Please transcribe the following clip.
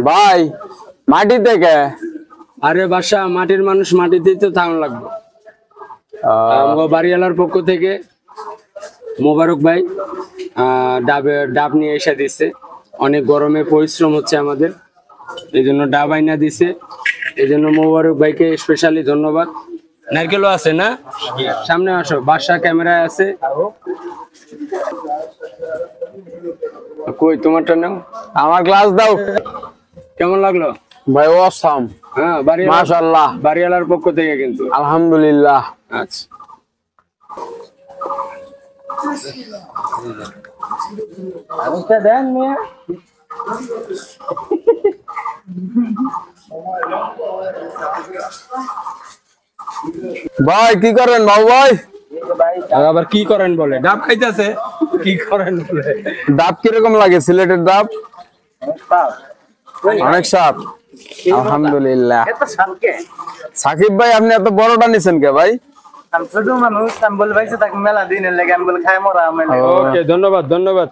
ভাই মাটি থেকে আরে বাসা মাটির মানুষ মাটিতেই তো থাকুন লাগবে। আমগো বাড়িওয়ালার পক্ষ থেকে মোবারক ভাই ডাব নিয়ে এসে দিচ্ছে। অনেক গরমে পরিশ্রম হচ্ছে আমাদের, এই জন্য ডাব আইনা দিছে। এই জন্য মোবারক ভাইকে স্পেশালি ধন্যবাদ। নারকেলও আছে না, সামনে আসো, বাসা ক্যামেরায় আছে। কই তোমারটা নাও, আমার গ্লাস দাও। কেমন লাগলো ভাই অসাম, হ্যাঁ মাশাআল্লাহ, বাড়িওয়ালার পক্ষ থেকে কিন্তু। আলহামদুলিল্লাহ। আচ্ছা দেন মিয়া। ভাই কি করেন বাবু ভাই? আবার কি করেন বলে, ডাব খাইতেছে, কি করেন বলে। ডাব কিরকম লাগে সিলেটের ডাব? অনেক স্বাদ, আলহামদুলিল্লাহ। সাকিব ভাই আপনি এত বড়টা নিছেন কে ভাই? ওকে, ধন্যবাদ ধন্যবাদ।